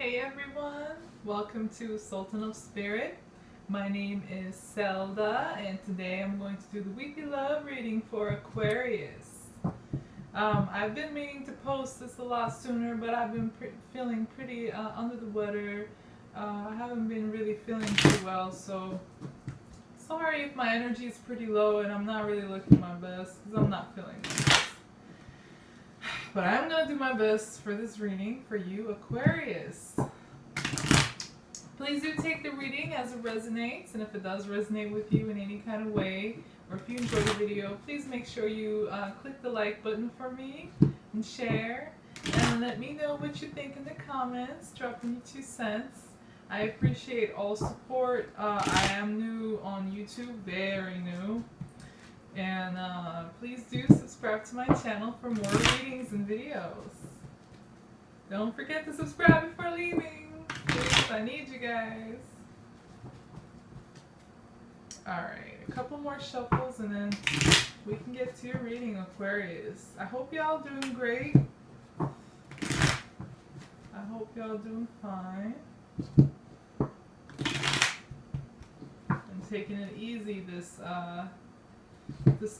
Hey everyone, welcome to Sultan of Spirit. My name is Zelda and today I'm going to do the weekly love reading for Aquarius. I've been meaning to post this a lot sooner, but I've been feeling pretty under the weather. I haven't been really feeling too well, so sorry if my energy is pretty low and I'm not really looking my best because I'm not feeling it. But I'm going to do my best for this reading for you, Aquarius. Please do take the reading as it resonates, and if it does resonate with you in any kind of way, or if you enjoy the video, please make sure you click the like button for me and share, and let me know what you think in the comments. Drop me 2 cents. I appreciate all support. I am new on YouTube, very new. And please do subscribe to my channel for more readings and videos. Don't forget to subscribe before leaving. Please, I need you guys. Alright, a couple more shuffles and then we can get to your reading, Aquarius. I hope y'all doing great. I hope y'all doing fine. I'm taking it easy this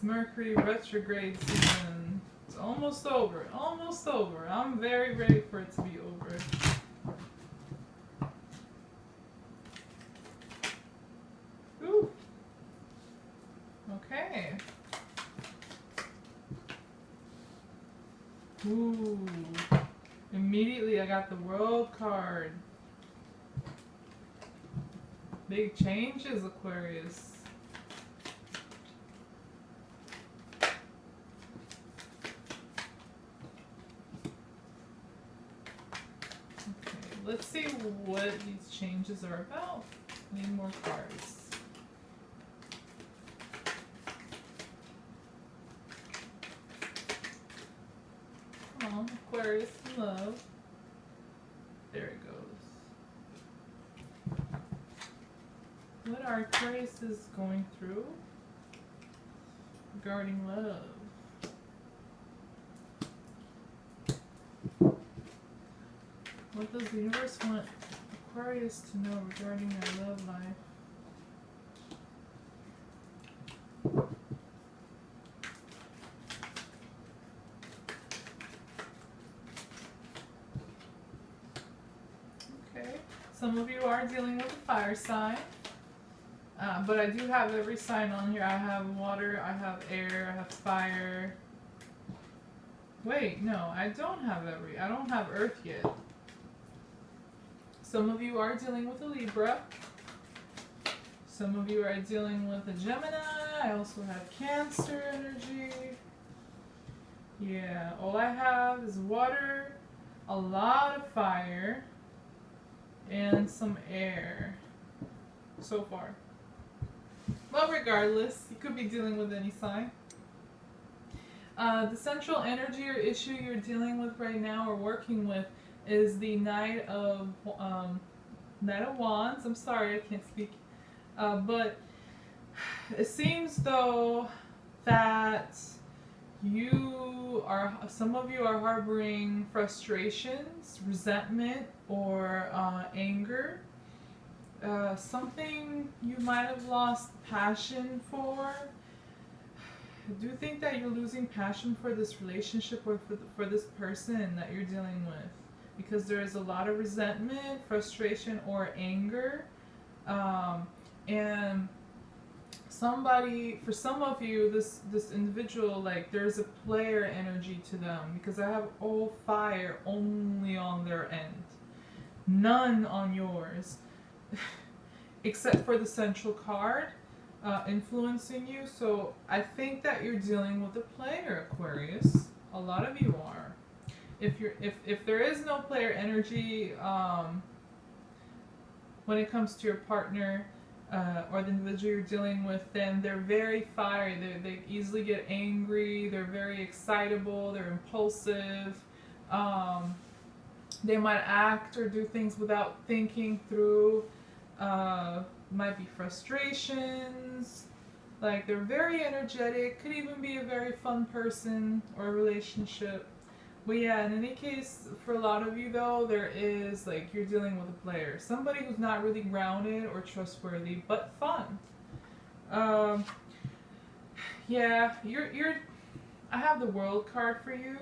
Mercury retrograde season. It's almost over. Almost over. I'm very ready for it to be over. Ooh. Okay. Ooh. Immediately I got the World card. Big changes, Aquarius. Let's see what these changes are about. Need more cards. Come on, Aquarius in love. There it goes. What are Aquariuses going through regarding love? What does the universe want Aquarius to know regarding their love life? Okay, some of you are dealing with a fire sign, but I do have every sign on here. I have water, I have air, I have fire. Wait, no, I don't have I don't have earth yet. Some of you are dealing with a Libra. Some of you are dealing with a Gemini. I also have Cancer energy. Yeah, all I have is water, a lot of fire, and some air so far. Well, regardless, you could be dealing with any sign. The central energy or issue you're dealing with right now or working with is the Knight of Wands. I'm sorry, I can't speak. But it seems though that some of you are harboring frustrations, resentment, or anger. Something you might have lost passion for. I do think that you're losing passion for this relationship or for this person that you're dealing with. Because there is a lot of resentment, frustration, or anger. And for some of you, this individual, like, there's a player energy to them. Because I have all fire only on their end. None on yours. Except for the central card influencing you. So I think that you're dealing with a player, Aquarius. A lot of you are. If there is no player energy when it comes to your partner or the individual you're dealing with, then they're very fiery. They easily get angry. They're very excitable. They're impulsive. They might act or do things without thinking through. Might be frustrations. Like, they're very energetic. Could even be a very fun person or relationship. Well, yeah, in any case, for a lot of you though, there is like you're dealing with a player, somebody who's not really grounded or trustworthy, but fun. Um, yeah, you're. I have the World card for you,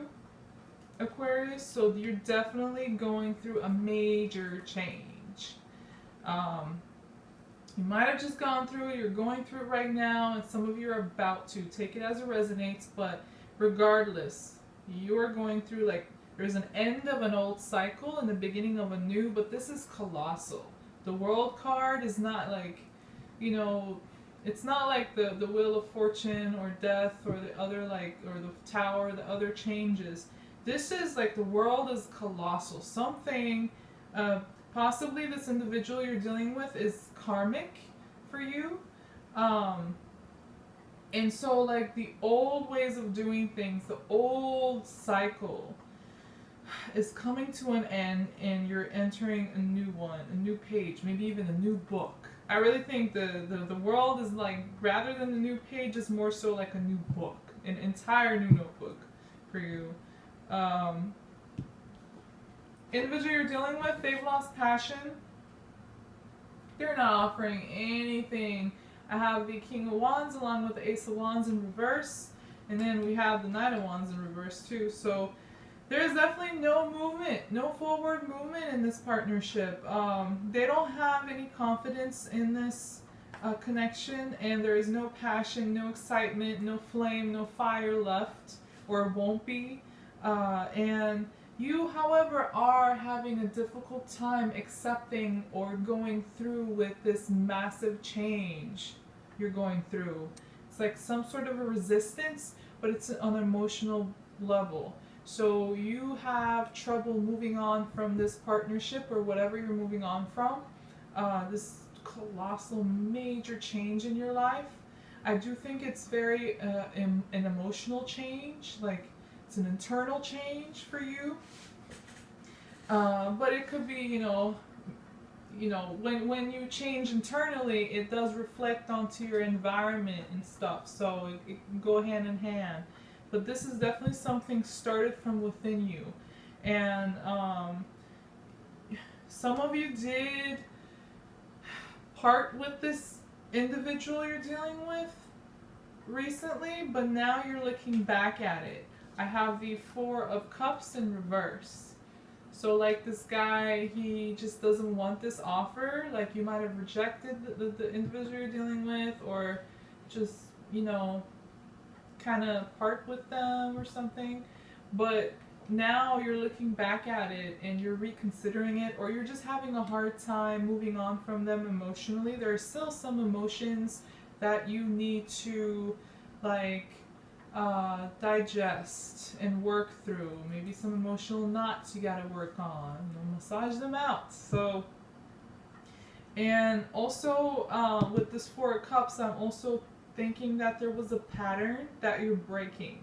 Aquarius. So you're definitely going through a major change. Um, you might have just gone through it. You're going through it right now, and some of you are about to take it as it resonates. But regardless, you are going through like there's an end of an old cycle and the beginning of a new. But this is colossal. The World card is not like, you know, it's not like the Wheel of Fortune or Death or the other like or the Tower, the other changes. This is like the world is colossal. Something, possibly this individual you're dealing with is karmic for you. Um, and so like the old ways of doing things, the old cycle is coming to an end and you're entering a new one, a new page, maybe even a new book. I really think the world is like, rather than the new page, is more so like a new book, an entire new notebook for you. Um, Individual you're dealing with, they've lost passion. They're not offering anything. I have the King of Wands along with the Ace of Wands in reverse. And then we have the Knight of Wands in reverse too. So there's definitely no movement, no forward movement in this partnership. They don't have any confidence in this connection, and there is no passion, no excitement, no flame, no fire left, or won't be. And you, however, are having a difficult time accepting or going through with this massive change you're going through. It's like some sort of a resistance, but it's on an emotional level. So you have trouble moving on from this partnership or whatever you're moving on from. This colossal major change in your life. I do think it's very an emotional change, like it's an internal change for you. But it could be, when you change internally, it does reflect onto your environment and stuff. So it can go hand in hand. But this is definitely something started from within you. And some of you did part with this individual you're dealing with recently, but now you're looking back at it. I have the Four of Cups in reverse. So like this guy, he just doesn't want this offer. Like you might have rejected the individual you're dealing with, or just, kind of part with them or something. But now you're looking back at it and you're reconsidering it, or you're just having a hard time moving on from them emotionally. There are still some emotions that you need to digest and work through. Maybe some emotional knots you gotta work on. Massage them out. So, and also with this Four of Cups, I'm also thinking that there was a pattern that you're breaking.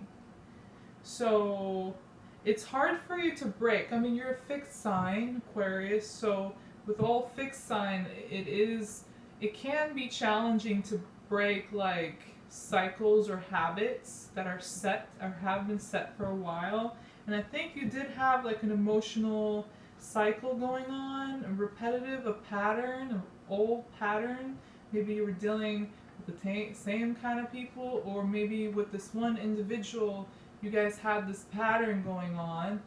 So it's hard for you to break. I mean, you're a fixed sign, Aquarius, so with all fixed sign, it can be challenging to break like cycles or habits that are set or have been set for a while. And I think you did have like an emotional cycle going on, a repetitive, a pattern, an old pattern. Maybe you were dealing with the same kind of people, or maybe with this one individual you guys had this pattern going on,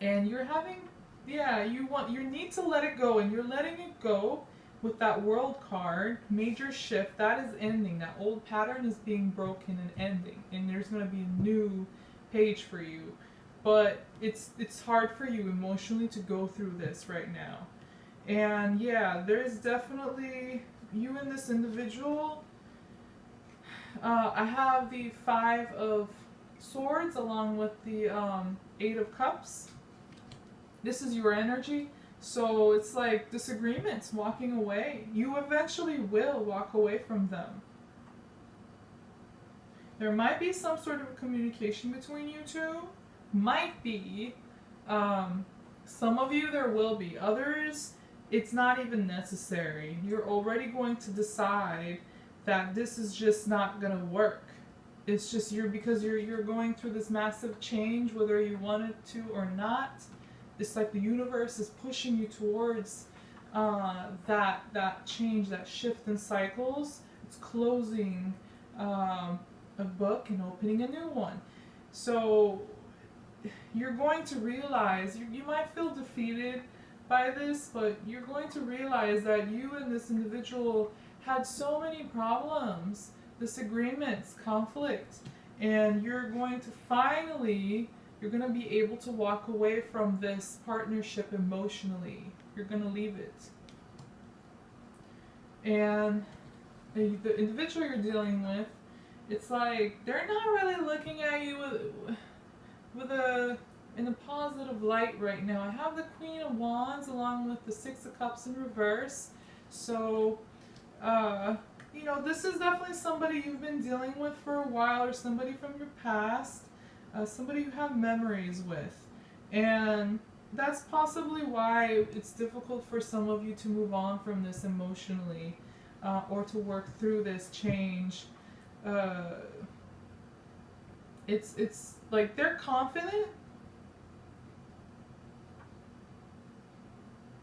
and you're having, you need to let it go, and you're letting it go with that World card. Major shift that is ending. That old pattern is being broken and ending, and there's going to be a new page for you. But it's hard for you emotionally to go through this right now. And yeah, there's definitely you and this individual. I have the Five of Swords along with the Eight of Cups. This is your energy. So it's like disagreements, walking away. You eventually will walk away from them. There might be some sort of communication between you two. Might be. Some of you there will be. Others, it's not even necessary. You're already going to decide that this is just not going to work. it's just because you're going through this massive change, whether you wanted to or not. It's like the universe is pushing you towards that change, that shift in cycles. It's closing a book and opening a new one. So you're going to realize, you might feel defeated by this, but you're going to realize that you and this individual had so many problems, disagreements, conflict, and you're going to finally, you're going to be able to walk away from this partnership emotionally. You're going to leave it. And the individual you're dealing with, it's like they're not really looking at you in a positive light right now. I have the Queen of Wands along with the Six of Cups in reverse. So, you know, this is definitely somebody you've been dealing with for a while, or somebody from your past, somebody you have memories with. And that's possibly why it's difficult for some of you to move on from this emotionally, or to work through this change. It's like they're confident,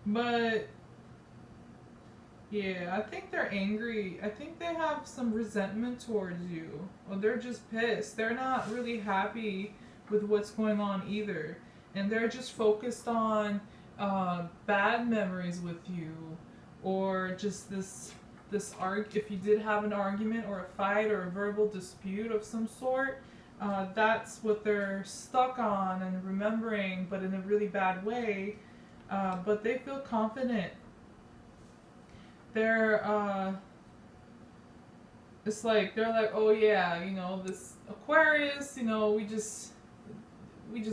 but yeah, I think they're angry. I think they have some resentment towards you, or they're just pissed. They're not really happy with what's going on either, and they're just focused on bad memories with you, or just this if you did have an argument or a fight or a verbal dispute of some sort, that's what they're stuck on and remembering, but in a really bad way. But they feel confident. They're it's like they're like, oh yeah, you know, this Aquarius, you know, we just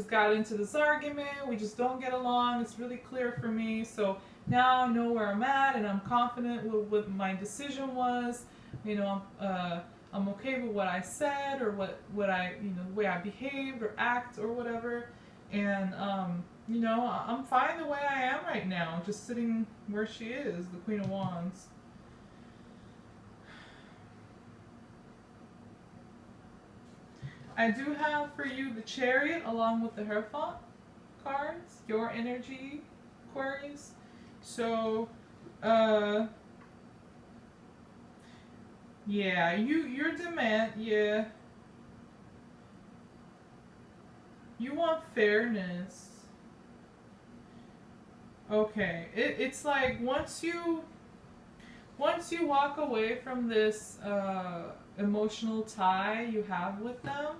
got into this argument, we just don't get along, it's really clear for me, so now I know where I'm at, and I'm confident with what my decision was. You know, I'm okay with what I said, or what I, you know, the way I behaved or act or whatever. And you know, I'm fine the way I am right now, just sitting where she is, the Queen of Wands. I do have for you the Chariot along with the Hierophant cards, your energy, Aquarius. So, yeah, your demand, yeah. You want fairness. Okay, it's like once you walk away from this emotional tie you have with them,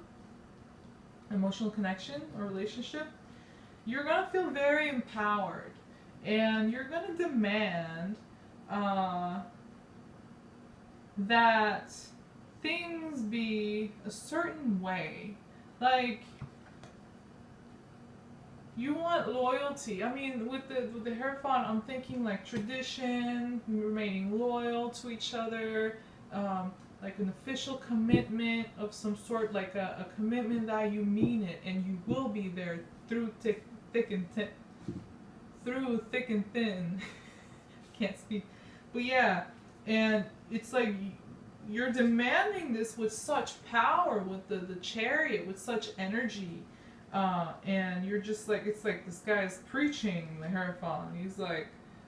emotional connection or relationship, you're gonna feel very empowered, and you're gonna demand that things be a certain way. Like, you want loyalty. I mean, with the Hierophant, I'm thinking like tradition, remaining loyal to each other, like an official commitment of some sort, like a commitment that you mean it and you will be there through thick and thin. Can't speak, but yeah, and it's like you're demanding this with such power, with the Chariot, with such energy. And you're just like, it's like this guy's preaching, the Hierophant. He's like,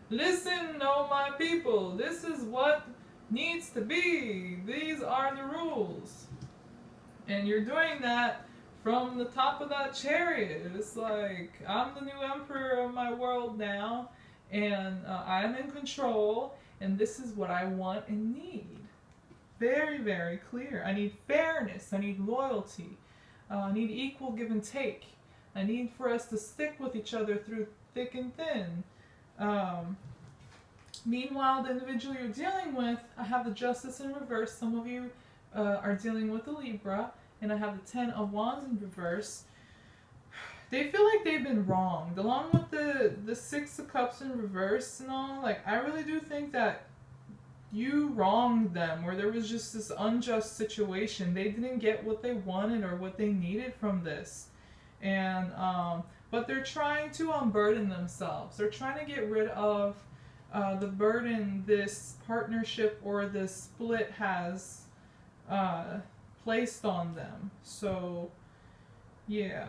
listen, oh my people, this is what needs to be. These are the rules. And you're doing that from the top of that Chariot. It's like, I'm the new emperor of my world now, and I'm in control, and this is what I want and need. Very, very clear. I need fairness. I need loyalty. I need equal give and take. I need for us to stick with each other through thick and thin. Meanwhile, the individual you're dealing with, I have the Justice in reverse. Some of you are dealing with the Libra, and I have the Ten of Wands in reverse. They feel like they've been wronged, along with the Six of Cups in reverse and all. Like, I really do think that you wronged them, or there was just this unjust situation. They didn't get what they wanted or what they needed from this, and but they're trying to unburden themselves. They're trying to get rid of the burden this partnership or this split has placed on them. So, yeah.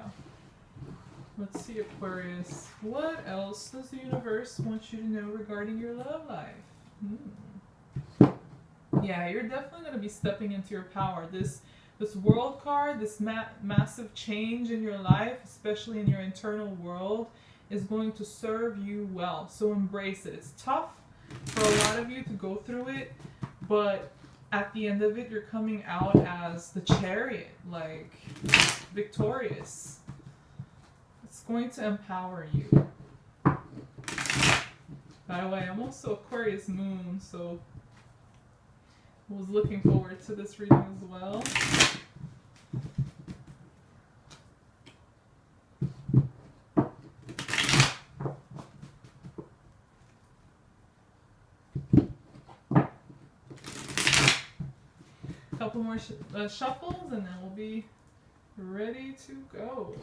Let's see, Aquarius. What else does the universe want you to know regarding your love life? Yeah, you're definitely going to be stepping into your power. This world card, this massive change in your life, especially in your internal world, is going to serve you well. So embrace it. It's tough for a lot of you to go through it, but at the end of it, you're coming out as the Chariot, like victorious. It's going to empower you. By the way, I'm also Aquarius moon, so I was looking forward to this reading as well. Couple more shuffles and then we'll be ready to go.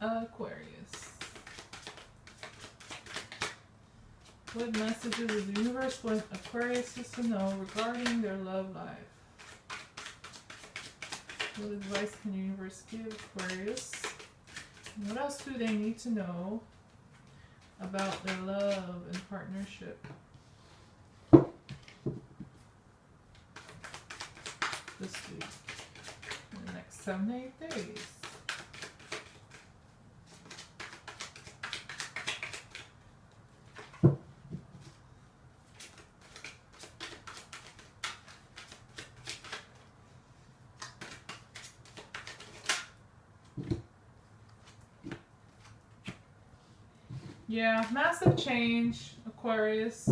Aquarius. What messages does the universe want Aquarius to know regarding their love life? What advice can the universe give Aquarius? And what else do they need to know about their love and partnership this week, in the next 7 to 8 days? Yeah, massive change, Aquarius.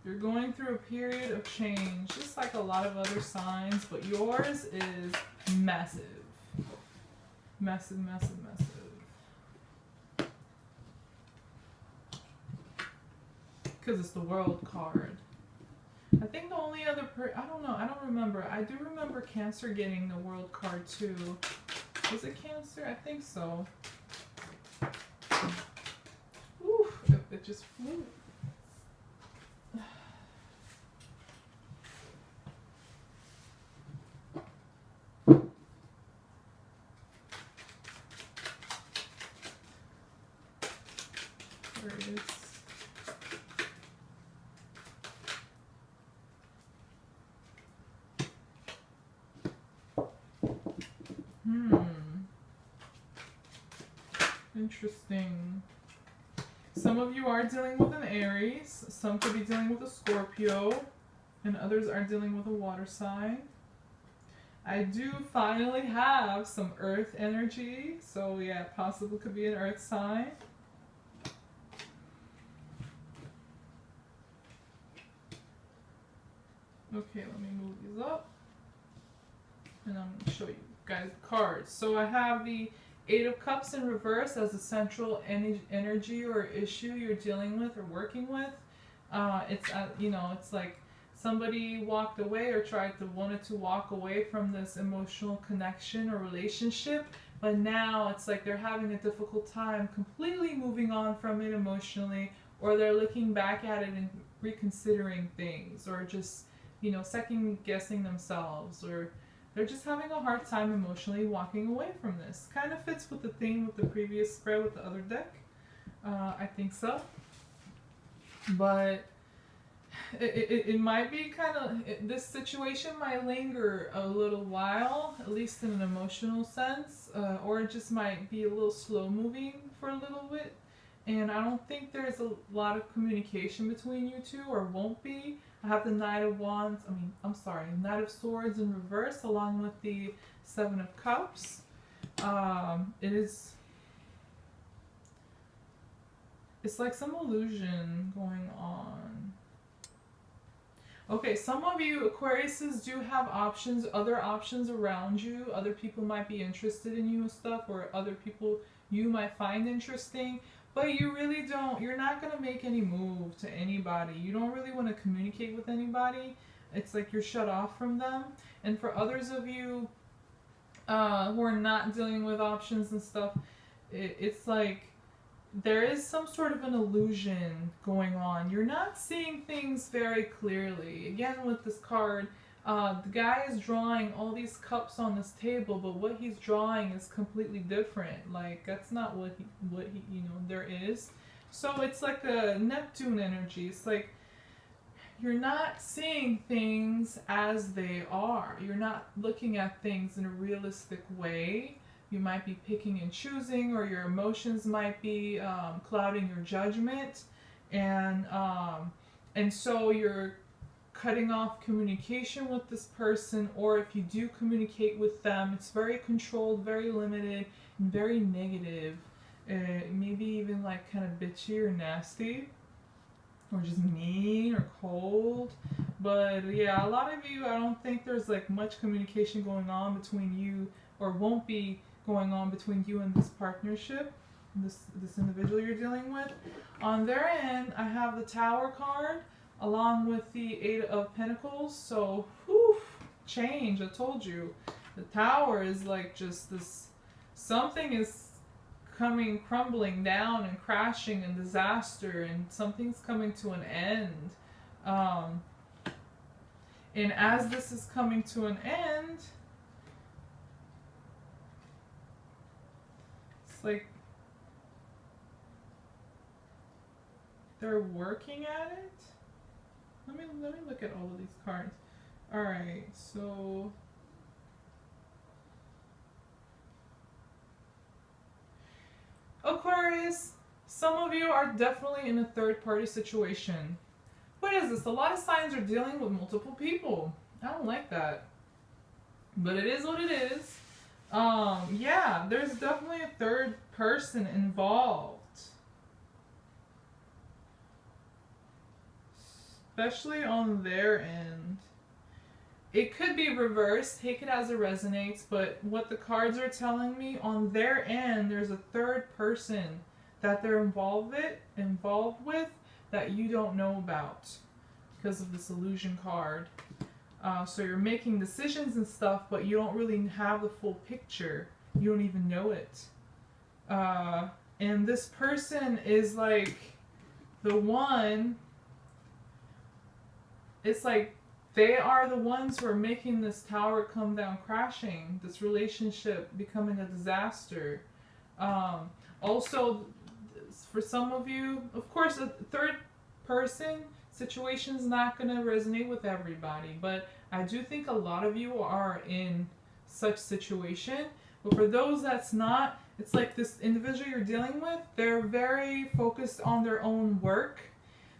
You're going through a period of change, just like a lot of other signs, but yours is massive. Massive, massive, massive. Because it's the World card. I think the only other I don't know, I don't remember. I do remember Cancer getting the World card too. Was it Cancer? I think so. It just flew. There it is. Interesting. Some of you are dealing with an Aries, some could be dealing with a Scorpio, and others are dealing with a water sign. I do finally have some Earth energy, so yeah, possibly could be an Earth sign. Okay, let me move these up, and I'm going to show you guys the cards. So I have the Eight of Cups in reverse as a central energy or issue you're dealing with or working with. It's like somebody walked away or wanted to walk away from this emotional connection or relationship, but now it's like they're having a difficult time completely moving on from it emotionally, or they're looking back at it and reconsidering things, or just, second guessing themselves, or they're just having a hard time emotionally walking away from this. Kind of fits with the theme with the previous spread with the other deck. I think so. But it might be kind of, this situation might linger a little while, at least in an emotional sense, or it just might be a little slow moving for a little bit. And I don't think there's a lot of communication between you two, or won't be. I have the Knight of Swords in reverse, along with the Seven of Cups. It's like some illusion going on. Okay, some of you Aquariuses do have other options around you. Other people might be interested in you and stuff, or other people you might find interesting. but you really don't, you're not going to make any move to anybody. You don't really want to communicate with anybody. It's like you're shut off from them. And for others of you who are not dealing with options and stuff, it's like there is some sort of an illusion going on. You're not seeing things very clearly. Again, with this card, the guy is drawing all these cups on this table, but what he's drawing is completely different. Like, that's not what he there is. So it's like a Neptune energy. It's like you're not seeing things as they are. You're not looking at things in a realistic way. You might be picking and choosing, or your emotions might be clouding your judgment, and so you're cutting off communication with this person, or if you do communicate with them, it's very controlled, very limited, and very negative. Maybe even like kind of bitchy or nasty, or just mean or cold. But yeah, a lot of you, I don't think there's like much communication going on between you, or won't be going on between you and this partnership, this individual you're dealing with. On their end, I have the Tower card along with the Eight of Pentacles. So, whew, change. I told you, the Tower is like just this. Something is coming crumbling down and crashing and disaster, and something's coming to an end. And as this is coming to an end, like they're working at it. Let me look at all of these cards. All right, so Aquarius, some of you are definitely in a third-party situation. What is this? A lot of signs are dealing with multiple people. I don't like that, but it is what it is. Yeah, there's definitely a third person involved. Especially on their end. It could be reversed, take it as it resonates, but what the cards are telling me, on their end, there's a third person that they're involved with that you don't know about because of this illusion card. So you're making decisions and stuff, but you don't really have the full picture. You don't even know it. And this person is like the one, it's like they are the ones who are making this tower come down crashing, this relationship becoming a disaster. Also, for some of you, of course, a third person situation is not going to resonate with everybody, but I do think a lot of you are in such situation. But for those that's not, it's like this individual you're dealing with, they're very focused on their own work,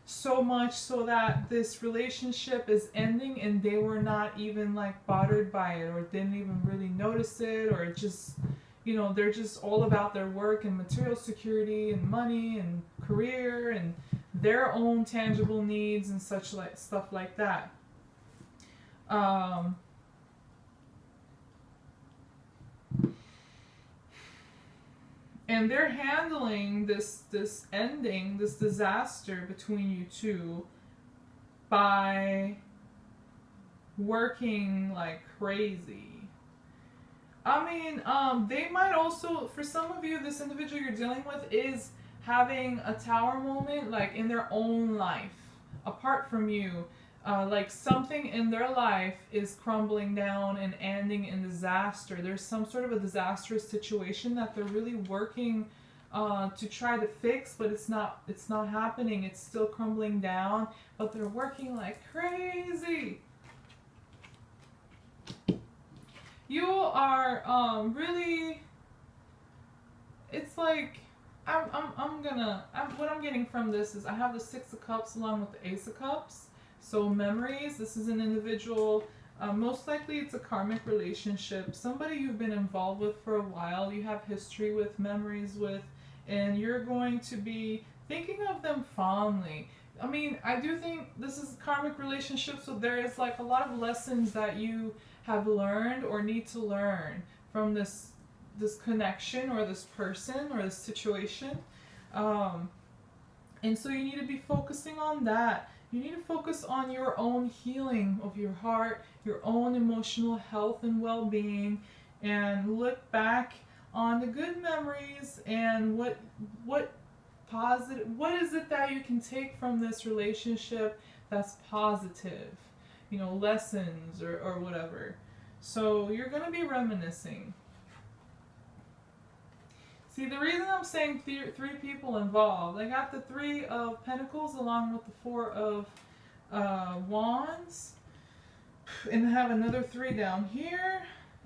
so much so that this relationship is ending and they were not even like bothered by it, or didn't even really notice it, or just, you know, they're just all about their work and material security and money and career and their own tangible needs and such, like stuff like that. And they're handling this ending, this disaster between you two, by working like crazy. I mean, they might also, for some of you, this individual you're dealing with is having a tower moment, like in their own life, apart from you. Like something in their life is crumbling down and ending in disaster. There's some sort of a disastrous situation that they're really working to try to fix, but it's not happening. It's still crumbling down, but they're working like crazy. You are really, it's like what I'm getting from this is I have the Six of Cups along with the Ace of Cups. So memories, this is an individual, most likely it's a karmic relationship, somebody you've been involved with for a while, you have history with, memories with, and you're going to be thinking of them fondly. I mean, I do think this is a karmic relationship, so there is like a lot of lessons that you have learned or need to learn from this connection or this person or this situation. And so you need to be focusing on that. You need to focus on your own healing of your heart, your own emotional health and well-being, and look back on the good memories and what positive, what is it that you can take from this relationship that's positive, you know, lessons or whatever. So you're going to be reminiscing. See, the reason I'm saying three people involved, I got the 3 of Pentacles along with the 4 of Wands, and I have another 3 down here,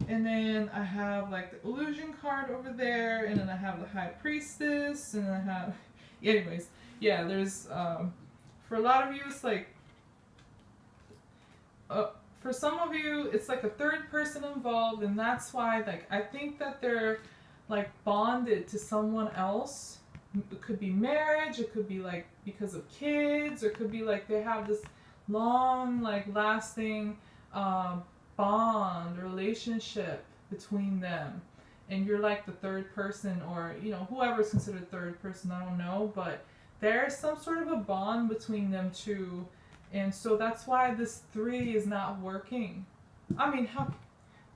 and then I have like the Illusion card over there, and then I have the High Priestess, and I have, anyways, yeah, there's, for a lot of you, it's like, for some of you, it's like a third person involved, and that's why, like, I think that they're like bonded to someone else. It could be marriage, it could be like because of kids, or it could be like they have this long, like lasting bond or relationship between them, and you're like the third person, or you know, whoever's considered third person, I don't know, but there's some sort of a bond between them two, and so that's why this 3 is not working. I mean, how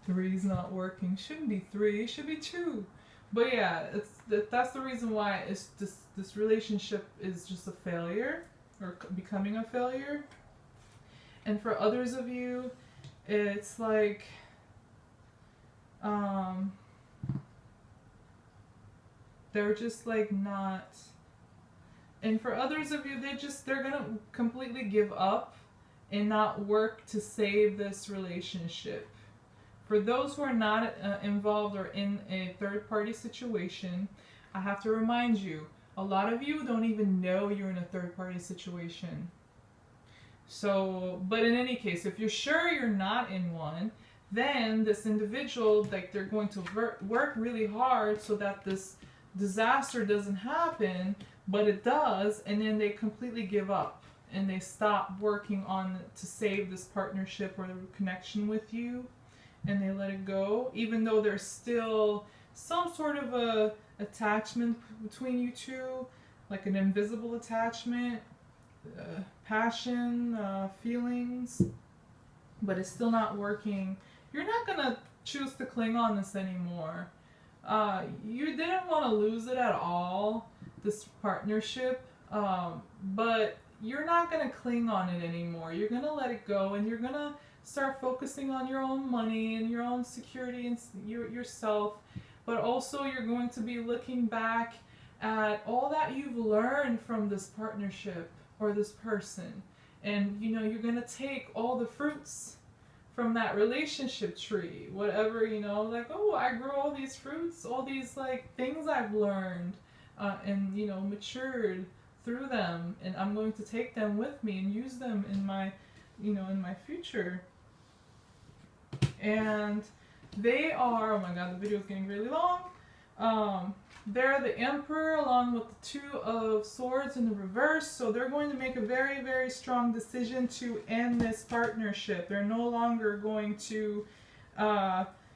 3 is not working? Shouldn't be 3, it should be 2. But yeah, that's the reason why it's this relationship is just a failure, or becoming a failure. And for others of you, it's like they're just like not. And for others of you, they're gonna completely give up and not work to save this relationship. For those who are not involved or in a third-party situation, I have to remind you, a lot of you don't even know you're in a third-party situation. So, but in any case, if you're sure you're not in one, then this individual, like, they're going to work really hard so that this disaster doesn't happen, but it does, and then they completely give up and they stop working on to save this partnership or the connection with you. And they let it go, even though there's still some sort of a attachment between you two, like an invisible attachment, passion, feelings, but it's still not working. You're not gonna choose to cling on this anymore. You didn't want to lose it at all, this partnership, but you're not gonna cling on it anymore. You're gonna let it go, and you're gonna start focusing on your own money and your own security and yourself, but also you're going to be looking back at all that you've learned from this partnership or this person, and you know, you're going to take all the fruits from that relationship tree, whatever, you know, like, oh, I grew all these fruits, all these like things I've learned, and you know, matured through them, and I'm going to take them with me and use them in my, you know, in my future. And they are, oh my god, the video is getting really long. They're the Emperor along with the 2 of Swords in the reverse, so they're going to make a very, very strong decision to end this partnership. They're no longer going to,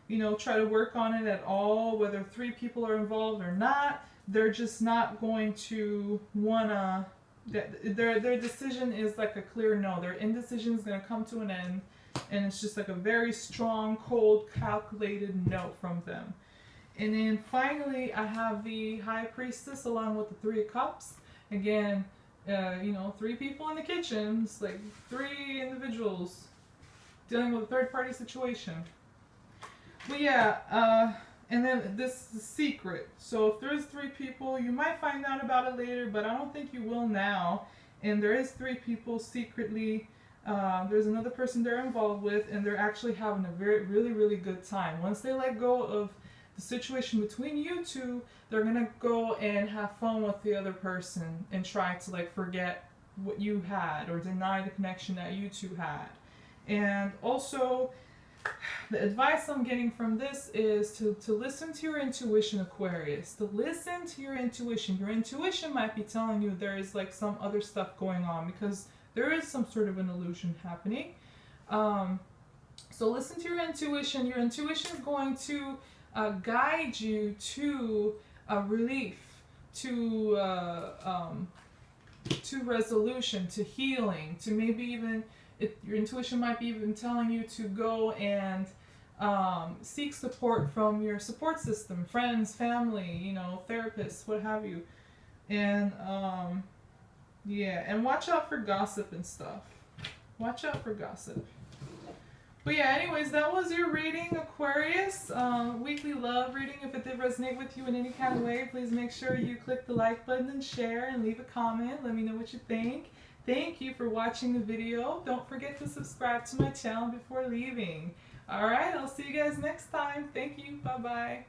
you know, try to work on it at all, whether 3 people are involved or not. They're just not going to wanna, their decision is like a clear no. Their indecision is going to come to an end, and it's just like a very strong, cold, calculated no from them. And then finally, I have the High Priestess along with the 3 of Cups. Again, you know, 3 people in the kitchen. It's like 3 individuals dealing with a third-party situation. But yeah, and then this is the secret. So if there's 3 people, you might find out about it later, but I don't think you will now. And there is 3 people secretly. There's another person they're involved with, and they're actually having a really good time. Once they let go of the situation between you two, they're gonna go and have fun with the other person and try to like forget what you had or deny the connection that you two had. And also, the advice I'm getting from this is to listen to your intuition, Aquarius. To listen to your intuition. Your intuition might be telling you there is like some other stuff going on, because there is some sort of an illusion happening. So listen to your intuition. Your intuition is going to guide you to relief, to resolution, to healing, to maybe even your intuition might be even telling you to go and seek support from your support system, friends, family, you know, therapists, what have you. And yeah, and watch out for gossip and stuff. Watch out for gossip. But yeah, anyways, that was your reading, Aquarius. Weekly love reading. If it did resonate with you in any kind of way, please make sure you click the like button and share and leave a comment. Let me know what you think. Thank you for watching the video. Don't forget to subscribe to my channel before leaving. Alright, I'll see you guys next time. Thank you. Bye-bye.